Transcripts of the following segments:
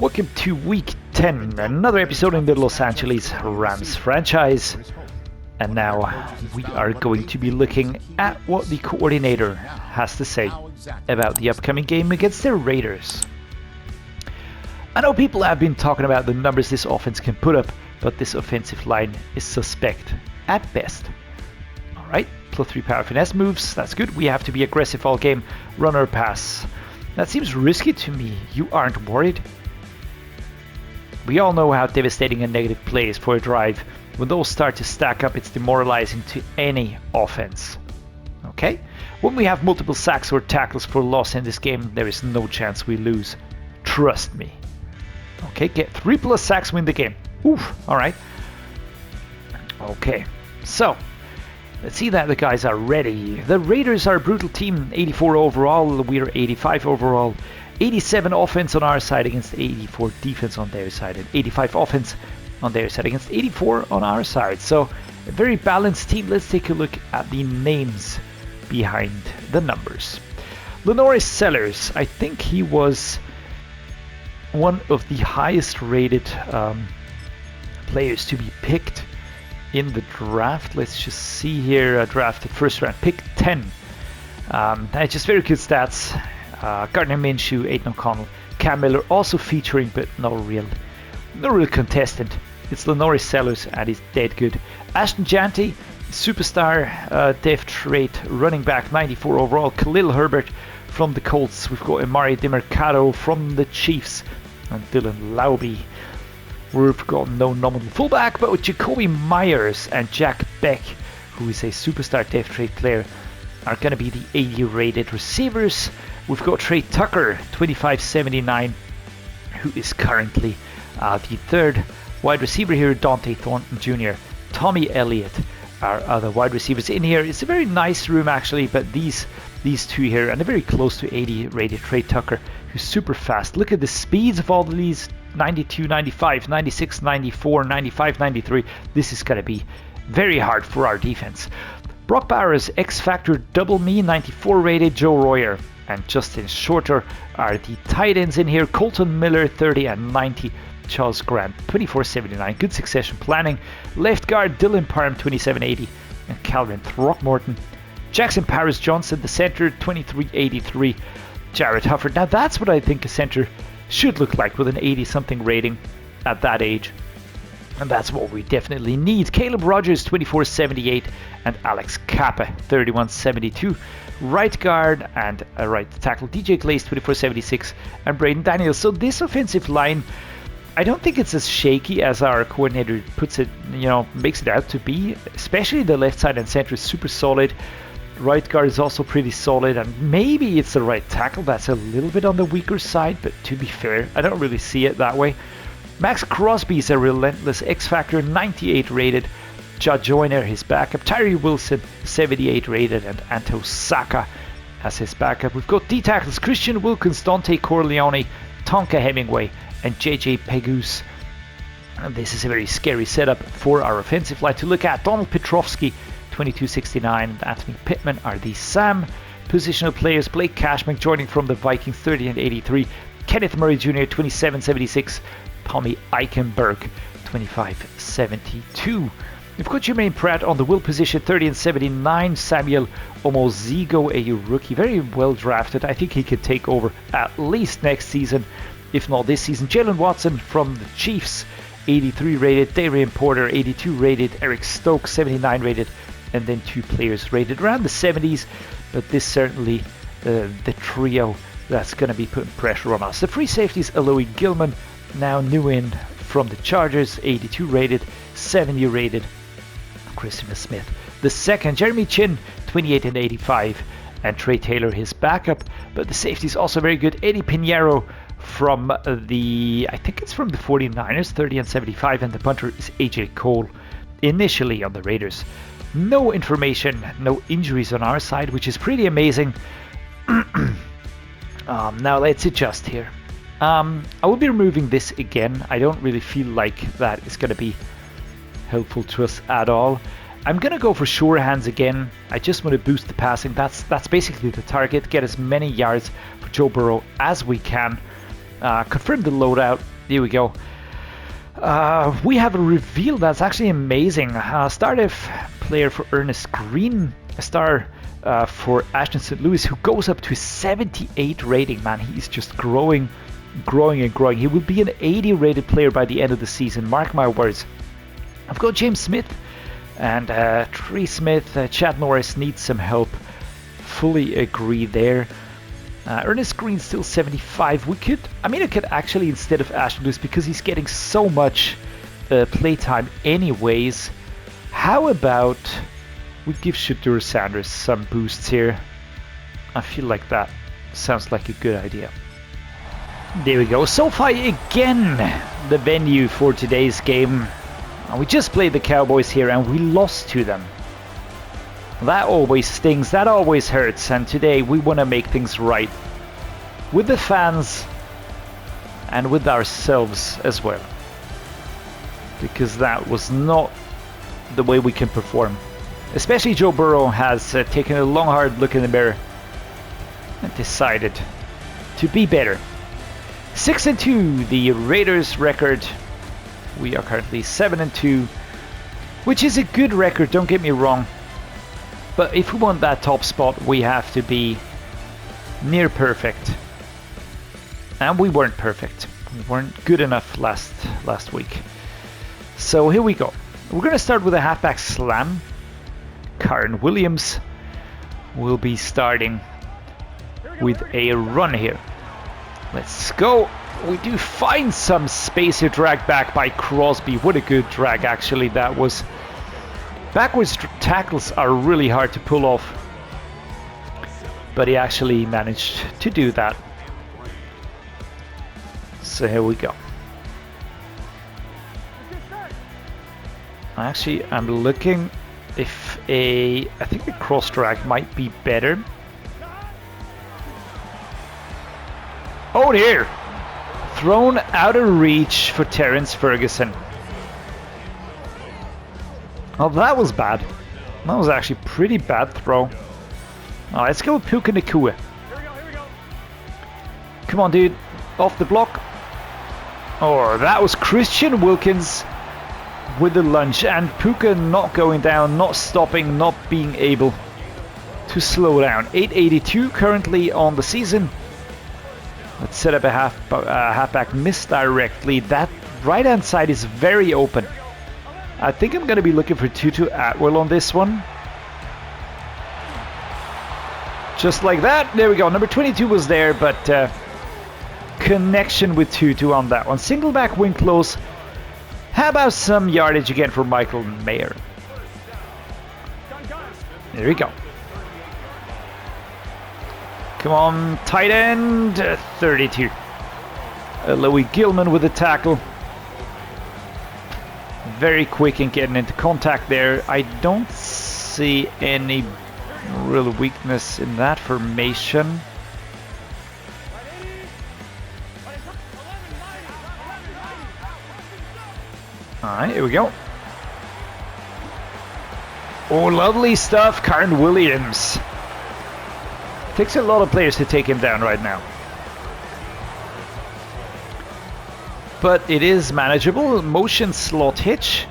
Welcome to Week 10, another episode in the Los Angeles Rams franchise. And now we are going to be looking at what the coordinator has to say about the upcoming game against the Raiders. I know people have been talking about the numbers this offense can put up, but this offensive line is suspect at best. Alright, +3 power finesse moves, that's good. We have to be aggressive all game, run or pass. That seems risky to me. You aren't worried? We all know how devastating a negative play is for a drive. When those start to stack up, it's demoralizing to any offense. Okay? When we have multiple sacks or tackles for loss in this game, there is no chance we lose. Trust me. Okay, get 3+ sacks, win the game. Oof, alright. Okay, so let's see that the guys are ready. The Raiders are a brutal team, 84 overall, we're 85 overall. 87 offense on our side against 84 defense on their side, and 85 offense on their side against 84 on our side. So a very balanced team. Let's take a look at the names behind the numbers. LaNorris Sellers, I think he was one of the highest rated players to be picked in the draft. Let's just see here, drafted first round, pick 10. Just very good stats. Gardner Minshew, Aiden O'Connell, Cam Miller also featuring, but no real contestant. It's LaNorris Sellers and he's dead good. Ashton Janty, superstar, depth rate, running back, 94 overall. Khalil Herbert from the Colts. We've got Amari DiMercado from the Chiefs and Dylan Laube. We've got no nominal fullback, but with Jacoby Myers and Jack Beck, who is a superstar depth rate player, are going to be the 80 rated receivers. We've got Trey Tucker, 2579, who is currently the third wide receiver here. Dante Thornton Jr., Tommy Elliott are other wide receivers in here. It's a very nice room actually, but these two here, and they're very close to 80 rated. Trey Tucker, who's super fast. Look at the speeds of all of these: 92, 95, 96, 94, 95, 93. This is going to be very hard for our defense. Brock Bowers, X Factor Double Me, 94 rated. Joe Royer and Justin Shorter are the tight ends in here. Colton Miller, 30 and 90. Charles Grant, 2479. Good succession planning. Left guard Dylan Parham, 2780. And Calvin Throckmorton. Jackson Paris Johnson, the center, 2383. Jared Hufford. Now that's what I think a center should look like with an 80-something rating at that age. And that's what we definitely need. Caleb Rogers, 2478. And Alex Kappa, 3172. Right guard and right tackle DJ Glaze, 2476. And Braden Daniels. So this offensive line, I don't think it's as shaky as our coordinator puts it, makes it out to be. Especially the left side and center is super solid. Right guard is also pretty solid, and maybe it's the right tackle that's a little bit on the weaker side, but to be fair, I don't really see it that way. Max Crosby is a relentless X Factor, 98 rated. Ja Joyner, his backup. Tyree Wilson, 78 rated, and Anto Saka as his backup. We've got D tackles: Christian Wilkins, Dante Corleone, Tonka Hemingway, and JJ Pegus. And this is a very scary setup for our offensive line to look at. Donald Petrovsky, 2269, and Anthony Pittman are the SAM positional players. Blake Cashman joining from the Vikings, 30 and 83. Kenneth Murray Jr., 2776. Tommy Eichenberg, 2572. We've got Jermaine Pratt on the will position, 30 and 79. Samuel Omozigo, a rookie, very well drafted. I think he could take over at least next season, if not this season. Jalen Watson from the Chiefs, 83 rated. Darian Porter, 82 rated. Eric Stokes, 79 rated. And then two players rated around the 70s. But this certainly the trio that's going to be putting pressure on us. The free safeties: Eloy Gilman, now new in from the Chargers, 82 rated. 70 rated. Christopher Smith the second. Jeremy Chin, 28 and 85. And Trey Taylor, his backup. But the safeties also very good. Eddie Pinheiro from I think it's from the 49ers, 30 and 75. And the punter is AJ Cole, initially on the Raiders. No information, no injuries on our side, which is pretty amazing. Now let's adjust here. I will be removing this again. I don't really feel like that is going to be helpful to us at all. I'm going to go for sure hands again. I just want to boost the passing. That's basically the target. Get as many yards for Joe Burrow as we can. Confirm the loadout. Here we go. We have a reveal that's actually amazing. Star def player for Ernest Green, a star for Ashton St. Louis, who goes up to 78 rating. Man, he's just growing and growing. He will be an 80 rated player by the end of the season, mark my words. I've got James Smith and Tree Smith. Chad Norris needs some help. Fully agree there. Ernest Green still 75. I could actually, instead of Ashton Lewis, because he's getting so much playtime anyways, how about we give SHEDEUR Sanders some boosts here? I feel like that sounds like a good idea. There we go. SoFi again, the venue for today's game. We just played the Cowboys here and we lost to them. That always stings, that always hurts, and today we want to make things right. With the fans and with ourselves as well. Because that was not the way we can perform. Especially Joe Burrow has taken a long hard look in the mirror and decided to be better. 6-2, the Raiders record. We are currently 7-2, which is a good record, don't get me wrong. But if we want that top spot, we have to be near perfect. And we weren't perfect. We weren't good enough last week. So here we go. We're going to start with a halfback slam. Karen Williams will be starting with a run here. Let's go. We do find some space here, dragged back by Crosby. What a good drag, actually, that was. Backwards tackles are really hard to pull off, but he actually managed to do that. So here we go. Actually, I'm looking if I think a cross drag might be better. Oh dear! Thrown out of reach for Terrence Ferguson. Oh, that was bad. That was actually pretty bad throw. Oh, let's go with Puka Nacua. Come on, dude. Off the block. Oh, that was Christian Wilkins with the lunge. And Puka not going down, not stopping, not being able to slow down. 882 currently on the season. Let's set up a halfback misdirectly. That right-hand side is very open. I think I'm going to be looking for Tutu Atwell on this one. Just like that. There we go. Number 22 was there, but connection with Tutu on that one. Single back wing close. How about some yardage again for Michael Mayer? There we go. Come on, tight end. 32. Louis Gilman with the tackle. Very quick in getting into contact there. I don't see any real weakness in that formation. Alright, here we go. Oh, lovely stuff, Karen Williams. Takes a lot of players to take him down right now. But it is manageable. Motion slot hitch.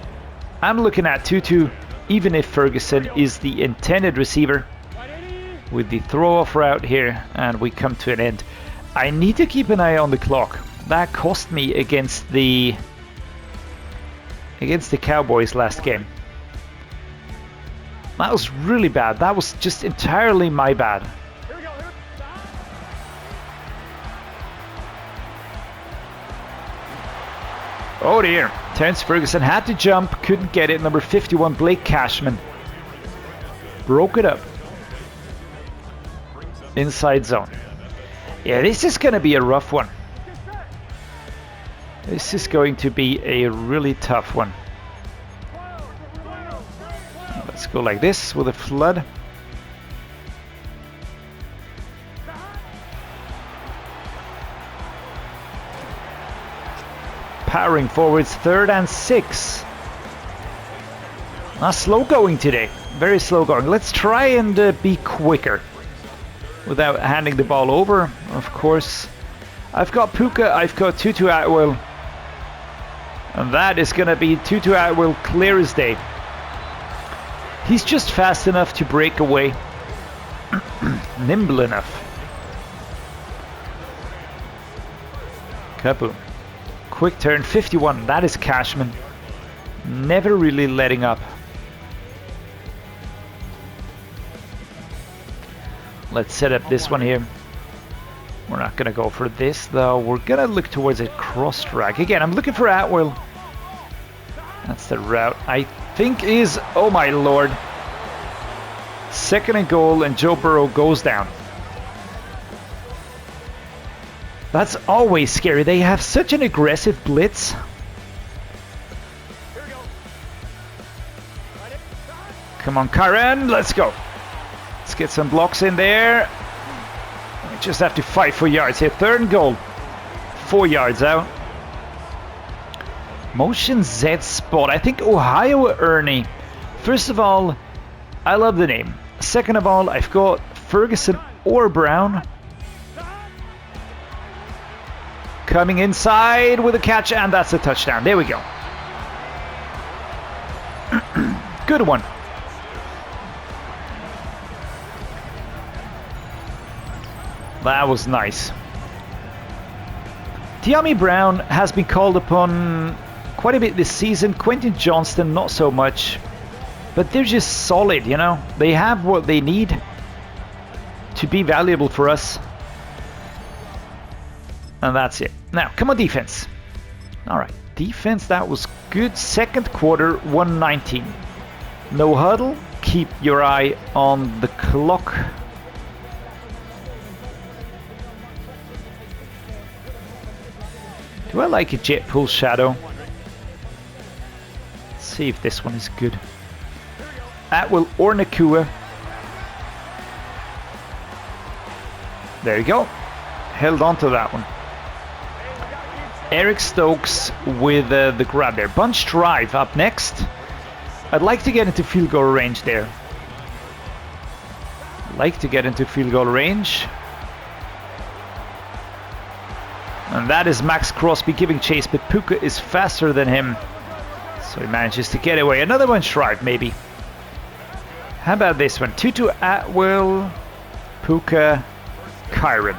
I'm looking at Tutu, even if Ferguson is the intended receiver. With the throw-off route here, and we come to an end. I need to keep an eye on the clock. That cost me against the Cowboys last game. That was really bad. That was just entirely my bad. Oh dear, Terrence Ferguson had to jump, couldn't get it. Number 51, Blake Cashman. Broke it up. Inside zone. Yeah, this is going to be a rough one. This is going to be a really tough one. Let's go like this with a flood. Powering forwards, 3rd and 6. Slow going today. Very slow going. Let's try and be quicker without handing the ball over. Of course, I've got Puka, I've got Tutu Atwell. And that is going to be Tutu Atwell clear as day. He's just fast enough to break away. Nimble enough. Kaboom. Quick turn, 51. That is Cashman. Never really letting up. Let's set up this one here. We're not going to go for this though. We're going to look towards a cross track. Again, I'm looking for Atwell. That's the route I think is... Oh my lord. 2nd and goal and Joe Burrow goes down. That's always scary. They have such an aggressive blitz. Come on, Karen, let's go. Let's get some blocks in there. We just have to fight for yards here. 3rd and goal. 4 yards out. Motion Z spot. I think Ohio Ernie. First of all, I love the name. Second of all, I've got Ferguson or Brown. Coming inside with a catch, and that's a touchdown. There we go. Good one. That was nice. Tiami Brown has been called upon quite a bit this season. Quentin Johnston, not so much. But they're just solid, you know. They have what they need to be valuable for us. And that's it. Now, come on, defense. Alright, defense, that was good. 2nd quarter, 119. No huddle. Keep your eye on the clock. Do I like a jet pull shadow? Let's see if this one is good. Atwell or Nakua. There you go. Held on to that one. Eric Stokes with the grab there. Bunch drive up next. I'd like to get into field goal range there. And that is Max Crosby giving chase, but Puka is faster than him. So he manages to get away. Another bunch drive, maybe. How about this one? Tutu Atwell, Puka, Kyron.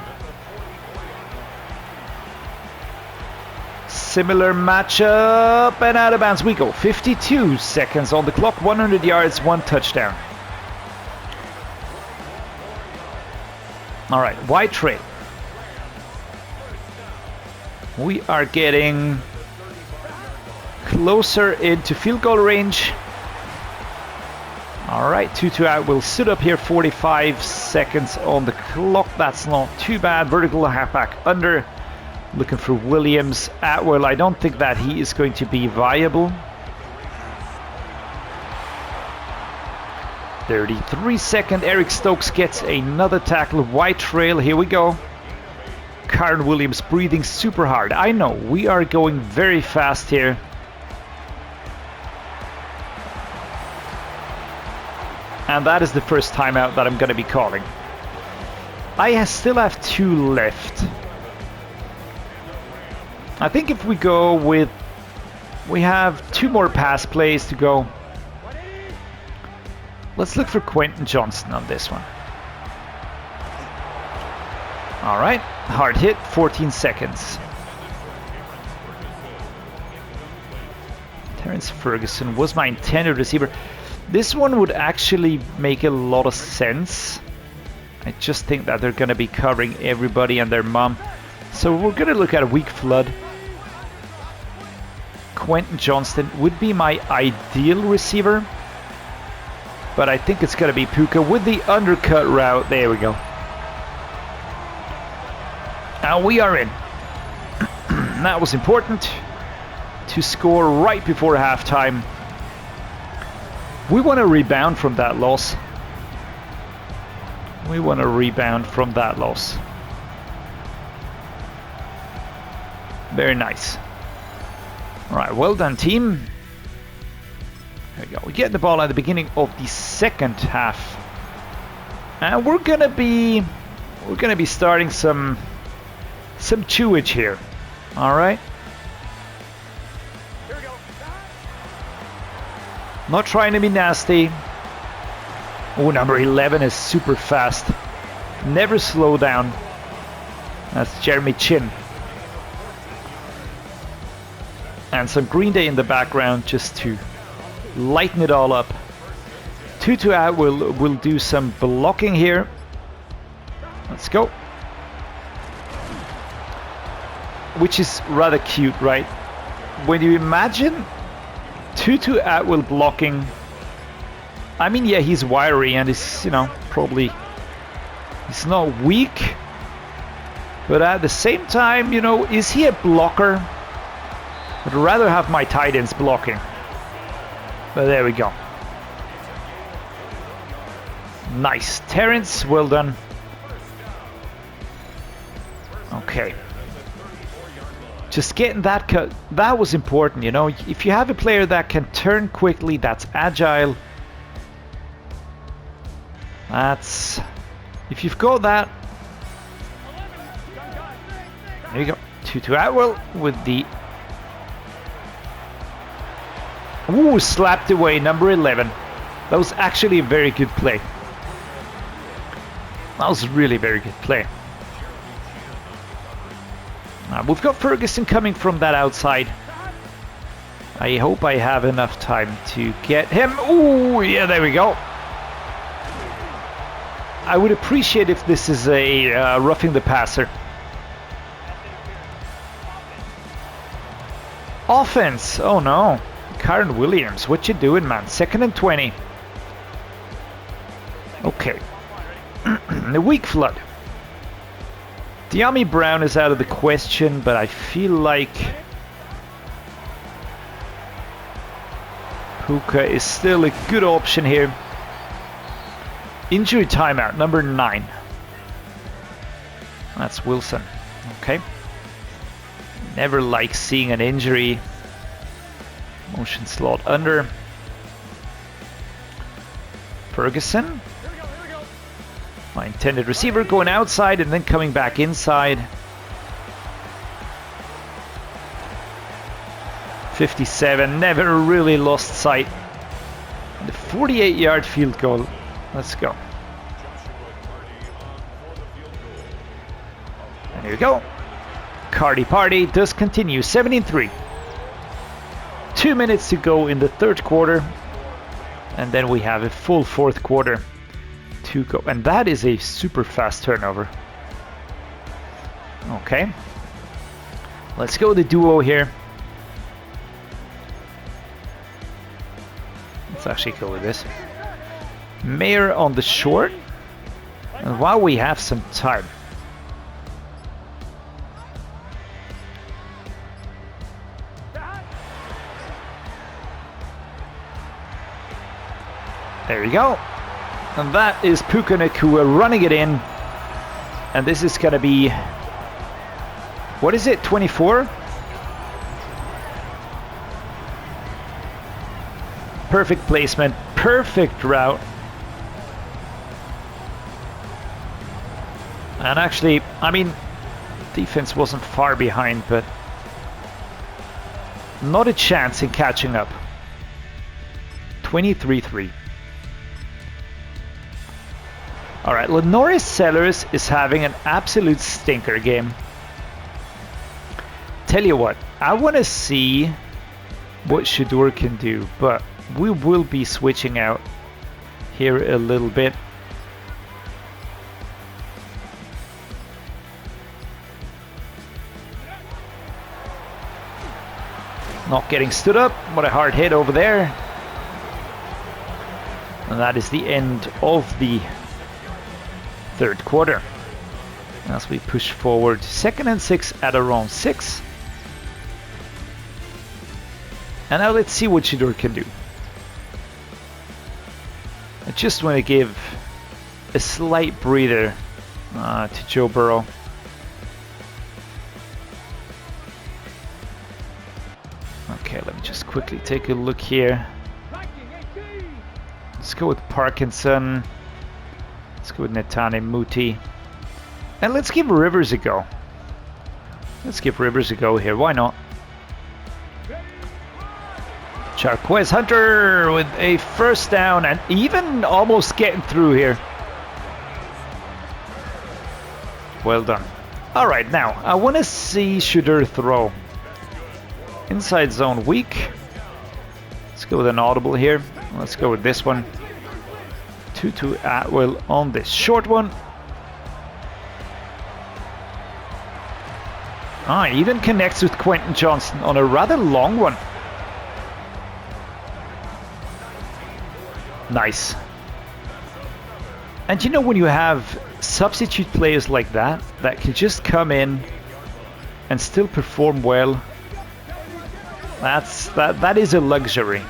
Similar matchup, and out of bounds we go. 52 seconds on the clock, 100 yards, 1 touchdown. All right, wide trade. We are getting closer into field goal range. All right, Tutu Atwell stood up here, 45 seconds on the clock. That's not too bad. Vertical halfback under. Looking for Williams. Atwell, I don't think that he is going to be viable. 33-second. Eric Stokes gets another tackle. White trail. Here we go. Karen Williams breathing super hard. I know, we are going very fast here. And that is the first timeout that I'm going to be calling. I still have 2 left. I think if we go with... We have 2 more pass plays to go. Let's look for Quentin Johnston on this one. Alright, hard hit, 14 seconds. Terrence Ferguson was my intended receiver. This one would actually make a lot of sense. I just think that they're going to be covering everybody and their mom. So we're going to look at a weak flood. Quentin Johnston would be my ideal receiver. But I think it's going to be Puka with the undercut route. There we go. And we are in. That was important to score right before halftime. We want to rebound from that loss. Very nice. All right, well done, team. There we go. We get the ball at the beginning of the second half, and we're gonna be starting some some chewage here. All right. Not trying to be nasty. Oh, number 11 is super fast. Never slow down. That's Jeremy Chin. And some Green Day in the background just to lighten it all up. Tutu out will do some blocking here. Let's go. Which is rather cute, right? When you imagine Tutu Atwell blocking, I mean, yeah, he's wiry and he's, you know, probably, he's not weak, but at the same time, you know, is he a blocker? I'd rather have my tight ends blocking. But there we go. Nice. Terrence, well done. Okay. Just getting that cut, that was important, you know. If you have a player that can turn quickly, that's agile. That's... If you've got that... There you go. Tutu Atwell with the... Ooh, slapped away, number 11. That was actually a very good play. That was really very good play. We've got Ferguson coming from that outside. I hope I have enough time to get him. Ooh, yeah, there we go. I would appreciate if this is a roughing the passer. Offense. Oh no. Karen Williams, what you doing, man? 2nd and 20. Okay. The weak flood. De'Ami Brown is out of the question, but I feel like Puka is still a good option here. Injury timeout, number 9. That's Wilson. Okay. Never like seeing an injury. Motion slot under. Ferguson. My intended receiver going outside and then coming back inside. 57, never really lost sight. The 48-yard field goal. Let's go. And here we go. Cardi Party does continue, 17-3. 2 minutes to go in the third quarter. And then we have a full fourth quarter to go. And that is a super fast turnover. Okay. Let's go with the duo here. Let's actually go with this. Mayer on the short. And while we have some time. There you go. And that is Puka Nacua running it in. And this is going to be... What is it? 24? Perfect placement. Perfect route. And actually, I mean, defense wasn't far behind, but not a chance in catching up. 23-3. All right, LaNorris Sellers is having an absolute stinker game. Tell you what, I want to see what SHEDEUR can do, but we will be switching out here a little bit. Not getting stood up. What a hard hit over there. And that is the end of the third quarter. As we push forward, 2nd and 6 at around 6. And now let's see what SHEDEUR can do. I just want to give a slight breather to Joe Burrow. Okay, let me just quickly take a look here. Let's go with Parkinson. Let's go with Netane Muti. And let's give Rivers a go. Let's give Rivers a go here. Why not? Jarquez Hunter with a first down and even almost getting through here. Well done. All right, now I want to see SHEDEUR throw. Inside zone weak. Let's go with an audible here. Let's go with this one. 2-2 Atwell on this short one. Even connects with Quentin Johnson on a rather long one. Nice. And you know, when you have substitute players like that can just come in and still perform well, that is a luxury.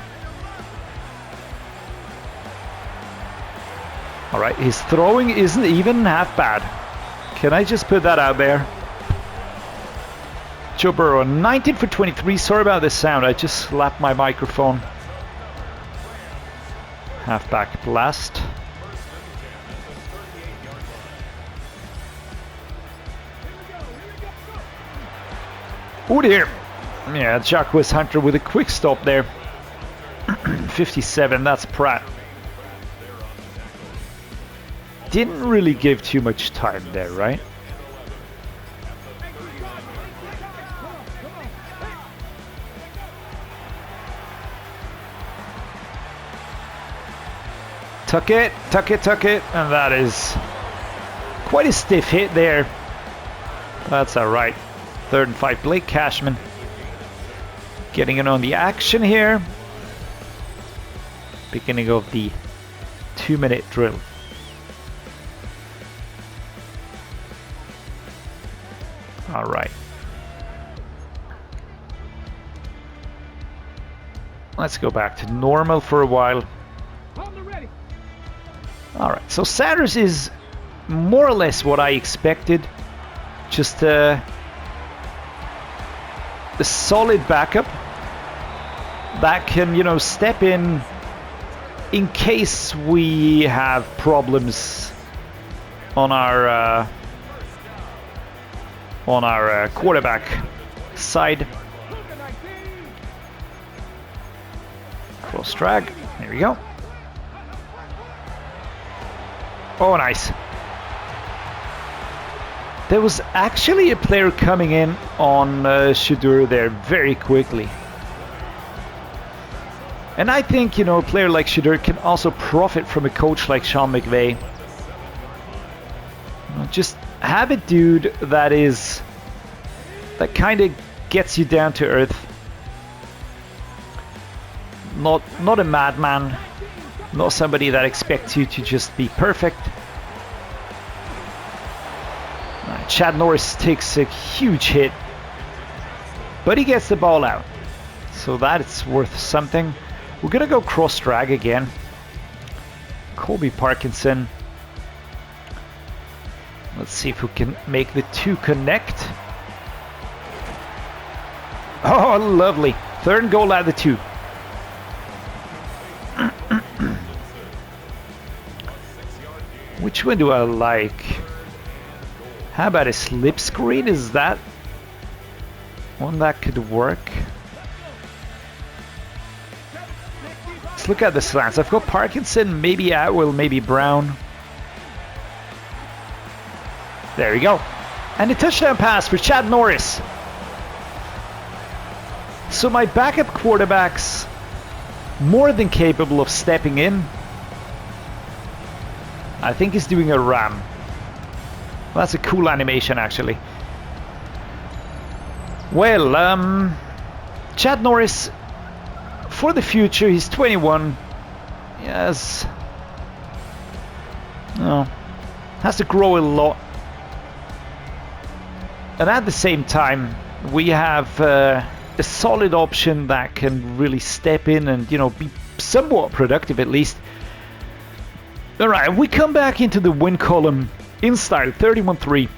All right, his throwing isn't even half bad. Can I just put that out there? Joe Burrow, 19 for 23. Sorry about the sound. I just slapped my microphone. Halfback blast. Oh dear. Yeah, Jarquez Hunter with a quick stop there. 57, that's Pratt. Didn't really give too much time there, right? Tuck it, tuck it, tuck it. And that is quite a stiff hit there. That's all right. 3rd and 5, Blake Cashman getting in on the action here. Beginning of the 2-minute drill. All right. Let's go back to normal for a while. All right, so Sanders is more or less what I expected. Just a solid backup that can, you know, step in case we have problems on our quarterback side. Cross drag. There we go. Oh, nice. There was actually a player coming in on SHEDEUR there very quickly. And I think, you know, a player like SHEDEUR can also profit from a coach like Sean McVay. Just have a dude that kind of gets you down to earth. Not a madman. Not somebody that expects you to just be perfect. Chad Norris takes a huge hit, but he gets the ball out. So that's worth something. We're going to go cross drag again. Colby Parkinson. Let's see if we can make the two connect. Oh, lovely. 3rd and goal at the 2. Which one do I like? How about a slip screen? Is that one that could work? Let's look at the slants. I've got Parkinson, maybe Atwell, maybe Brown. There we go. And a touchdown pass for Chad Norris. So my backup quarterback's more than capable of stepping in. I think he's doing a ram. Well, that's a cool animation, actually. Well, Chad Norris, for the future, he's 21. Yes. No. Has to grow a lot. And at the same time, we have a solid option that can really step in and, you know, be somewhat productive at least. Alright, we come back into the win column in style, 31-3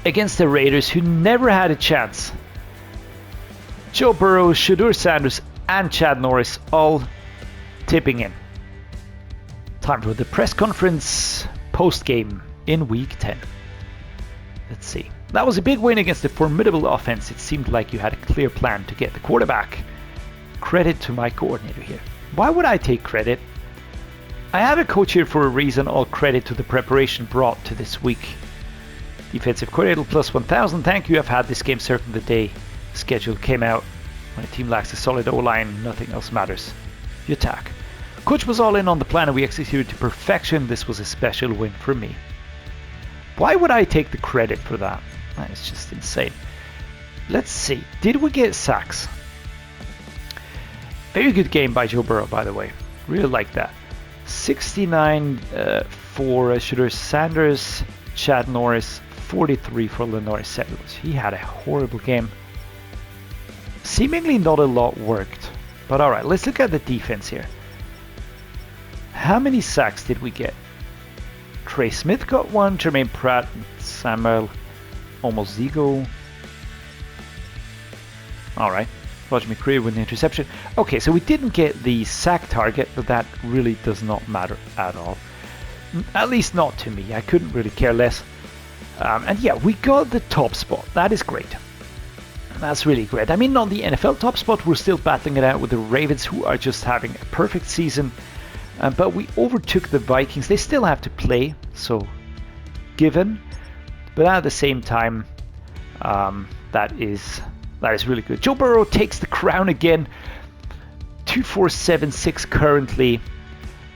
against the Raiders, who never had a chance. Joe Burrow, SHEDEUR Sanders and Chad Norris all tipping in. Time for the press conference post-game in week 10. Let's see. That was a big win against a formidable offense. It seemed like you had a clear plan to get the quarterback. Credit to my coordinator here. Why would I take credit? I have a coach here for a reason. All credit to the preparation brought to this week. Defensive coordinator plus 1000. Thank you. I've had this game circled the day the schedule came out. When a team lacks a solid O-line, nothing else matters. You attack. Coach was all in on the plan and we executed to perfection. This was a special win for me. Why would I take the credit for that? That is just insane. Let's see. Did we get sacks? Very good game by Joe Burrow, by the way. Really like that. 69 for SHEDEUR Sanders, Chad Norris, 43 for LaNorris. He had a horrible game. Seemingly not a lot worked. But alright, let's look at the defense here. How many sacks did we get? Trey Smith got one, Jermaine Pratt, Samuel Omozigo. Alright, Roger McCreary with the interception. Okay, so we didn't get the sack target, but that really does not matter at all. At least not to me, I couldn't really care less. And yeah, we got the top spot, that is great. That's really great. I mean, on the NFL top spot, we're still battling it out with the Ravens, who are just having a perfect season. But we overtook the Vikings. They still have to play, so given. But at the same time, that is really good. Joe Burrow takes the crown again. 2476 currently,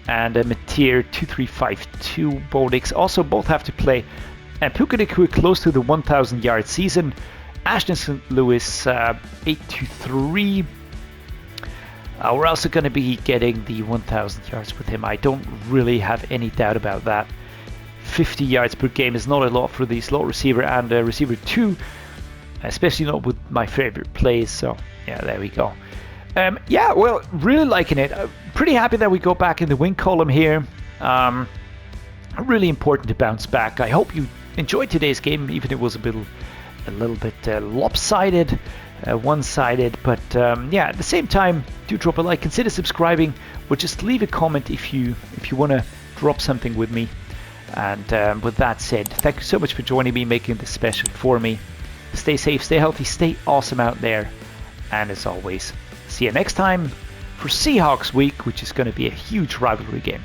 and Mateer 2352. Bodix also both have to play. And Puka Nacua close to the 1,000 yard season. Ashton St. Louis 823. We're also going to be getting the 1,000 yards with him. I don't really have any doubt about that. 50 yards per game is not a lot for the slot receiver and receiver 2, especially not with my favorite plays. So yeah, there we go. Yeah, well, really liking it. Pretty happy that we go back in the win column here. Really important to bounce back. I hope you enjoyed today's game, even if it was a little bit lopsided, one-sided, but yeah, at the same time, do drop a like, consider subscribing, or just leave a comment if you want to drop something with me. And with that said, thank you so much for joining me, making this special for me. Stay safe, stay healthy, stay awesome out there, and as always, see you next time for Seahawks week, which is going to be a huge rivalry game.